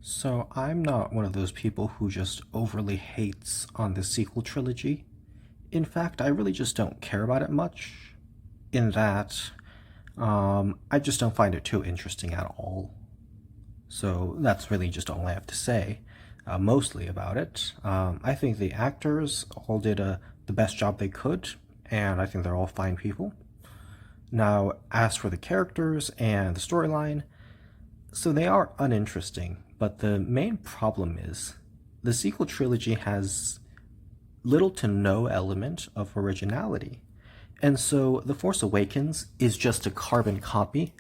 So I'm not one of those people who just overly hates on the sequel trilogy. In fact, I really just don't care about it much. In that, I just don't find it too interesting at all. So that's really just all I have to say, mostly about it. I think the actors all did the best job they could, and I think they're all fine people. Now, as for the characters and the storyline, so they are uninteresting, but the main problem is the sequel trilogy has little to no element of originality. And so The Force Awakens is just a carbon copy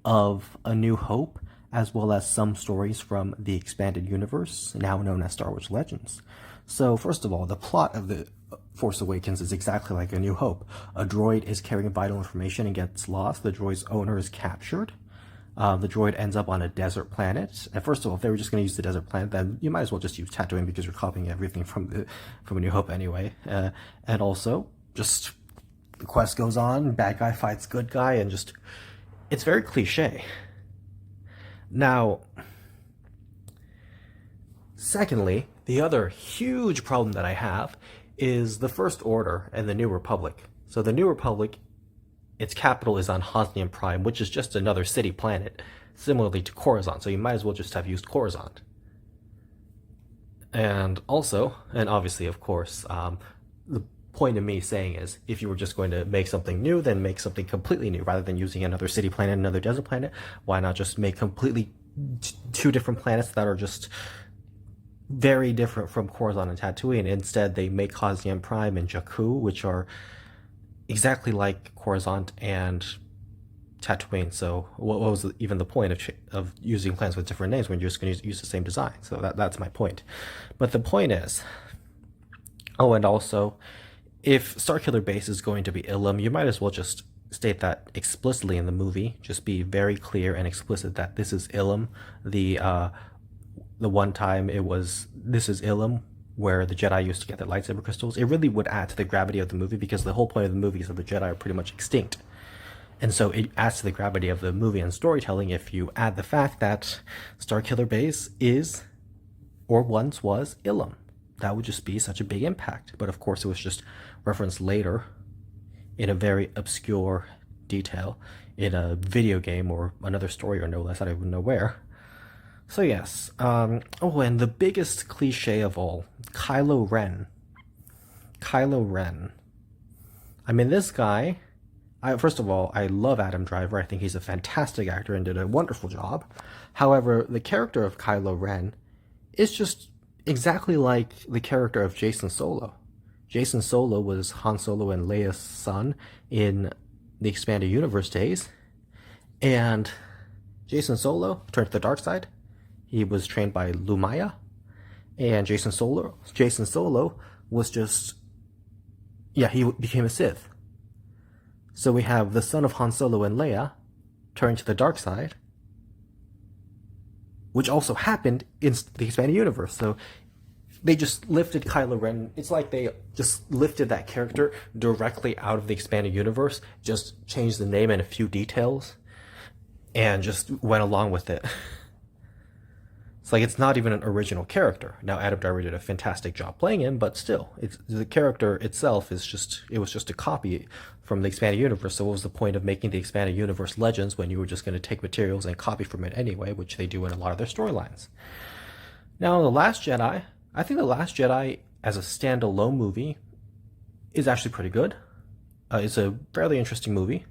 of A New Hope, as well as some stories from the expanded universe, now known as Star Wars Legends. So, first of all, the plot of The Force Awakens is exactly like A New Hope. A droid is carrying vital information and gets lost. The droid's owner is captured. The droid ends up on a desert planet. And first of all, if they were just going to use the desert planet, then you might as well just use Tatooine because you're copying everything from A New Hope anyway. And also, just the quest goes on, bad guy fights good guy, and just it's very cliche. Now, secondly, the other huge problem that I have is the First Order and the New Republic. So the New Republic, its capital is on Hosnian Prime, which is just another city planet, similarly to Coruscant, so you might as well just have used Coruscant. And also, and obviously, of course, the point of me saying is, if you were just going to make something new, then make something completely new. Rather than using another city planet, another desert planet, why not just make completely two different planets that are just very different from Coruscant and Tatooine? Instead, they make Hosnian Prime and Jakku, which are exactly like Coruscant and Tatooine. So what was even the point of using planets with different names when you're just going to use the same design? So that's my point. But the point is, oh, and also, if Starkiller Base is going to be Ilum, you might as well just state that explicitly in the movie. Just be very clear and explicit that this is Ilum. The one time this is Ilum, where the Jedi used to get their lightsaber crystals. It really would add to the gravity of the movie, because the whole point of the movie is that the Jedi are pretty much extinct. And so it adds to the gravity of the movie and storytelling if you add the fact that Starkiller Base is, or once was, Ilum. That would just be such a big impact. But of course, it was just referenced later in a very obscure detail in a video game or another story, or no less, I don't even know where. So yes, oh, and the biggest cliche of all, Kylo Ren. Kylo Ren. I mean, this guy, first of all, I love Adam Driver. I think he's a fantastic actor and did a wonderful job. However, the character of Kylo Ren is just exactly like the character of Jason Solo. Jason Solo was Han Solo and Leia's son in the expanded universe days, and Jason Solo turned to the dark side. He was trained by Lumaya, and Jason Solo was just, yeah, he became a Sith. So we have the son of Han Solo and Leia turning to the dark side, which also happened in the expanded universe. So they just lifted Kylo Ren. It's like they just lifted that character directly out of the expanded universe, just changed the name and a few details, and just went along with it. It's like it's not even an original character. Now, Adam Driver did a fantastic job playing him, but still, the character itself was just a copy from the expanded universe. So what was the point of making the expanded universe Legends when you were just going to take materials and copy from it anyway, which they do in a lot of their storylines? Now, The Last Jedi, I think The Last Jedi as a standalone movie is actually pretty good. It's a fairly interesting movie.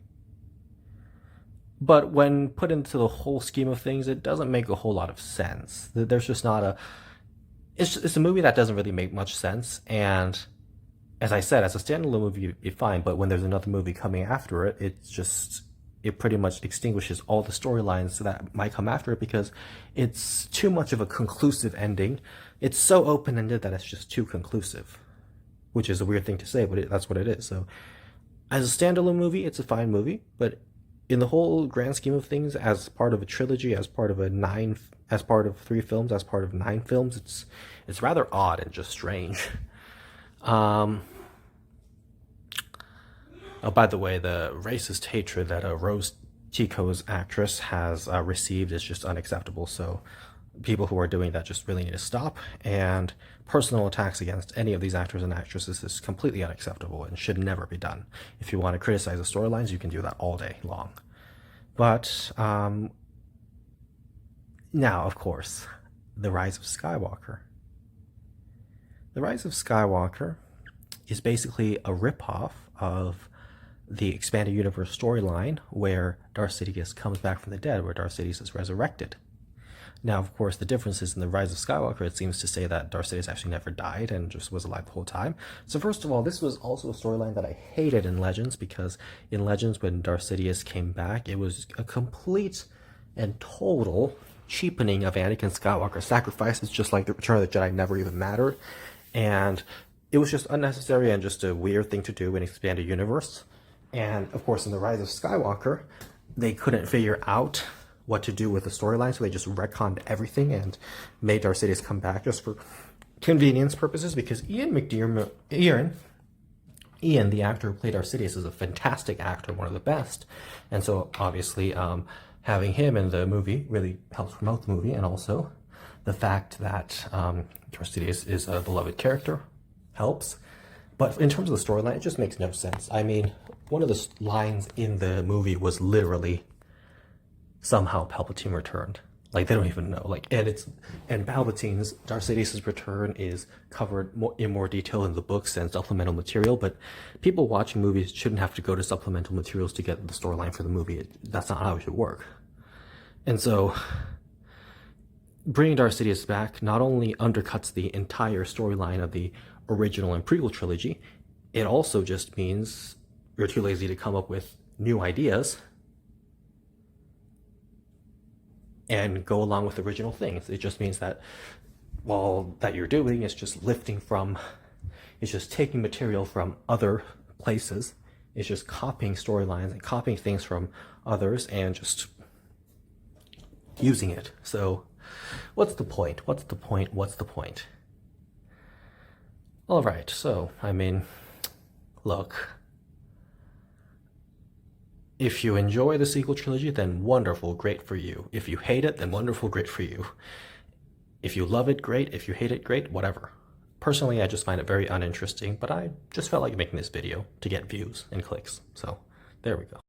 But when put into the whole scheme of things, it doesn't make a whole lot of sense. There's just not a... It's a movie that doesn't really make much sense, and as I said, as a standalone movie, it's fine, but when there's another movie coming after it, it pretty much extinguishes all the storylines that might come after it, because it's too much of a conclusive ending. It's so open-ended that it's just too conclusive, which is a weird thing to say, but that's what it is. So as a standalone movie, it's a fine movie, but in the whole grand scheme of things, as part of a trilogy, as part of 3 films, as part of 9 films, it's rather odd and just strange. Oh, by the way, the racist hatred that Rose Tico's actress has received is just unacceptable. So People who are doing that just really need to stop, and personal attacks against any of these actors and actresses is completely unacceptable and should never be done. If you want to criticize the storylines, you can do that all day long. But now, of course, The Rise of Skywalker. The Rise of Skywalker is basically a ripoff of the expanded universe storyline where Darth Sidious comes back from the dead, where Darth Sidious is resurrected. Now, of course, the difference is in The Rise of Skywalker, it seems to say that Darth Sidious actually never died and just was alive the whole time. So first of all, this was also a storyline that I hated in Legends, because in Legends, when Darth Sidious came back, it was a complete and total cheapening of Anakin Skywalker's sacrifice. It's just like the Return of the Jedi never even mattered. And it was just unnecessary and just a weird thing to do in expanded universe. And of course, in The Rise of Skywalker, they couldn't figure out what to do with the storyline, so they just retconned everything and made Darth Sidious come back just for convenience purposes, because Ian, the actor who played Darth Sidious, is a fantastic actor, one of the best. And so obviously having him in the movie really helps promote the movie, and also the fact that Darth Sidious is a beloved character helps. But in terms of the storyline, it just makes no sense. I mean, one of the lines in the movie was literally, somehow Palpatine returned. Like, they don't even know. Like, and Palpatine's, Darth Sidious's return is covered in more detail in the books and supplemental material, but people watching movies shouldn't have to go to supplemental materials to get the storyline for the movie. That's not how it should work. And so bringing Darth Sidious back not only undercuts the entire storyline of the original and prequel trilogy, it also just means you're too lazy to come up with new ideas and go along with original things. It just means that all that you're doing is just it's just taking material from other places. It's just copying storylines and copying things from others and just using it. So what's the point? What's the point? What's the point? All right, so, I mean, look, if you enjoy the sequel trilogy, then wonderful, great for you. If you hate it, then wonderful, great for you. If you love it, great. If you hate it, great, whatever. Personally, I just find it very uninteresting, but I just felt like making this video to get views and clicks. So there we go.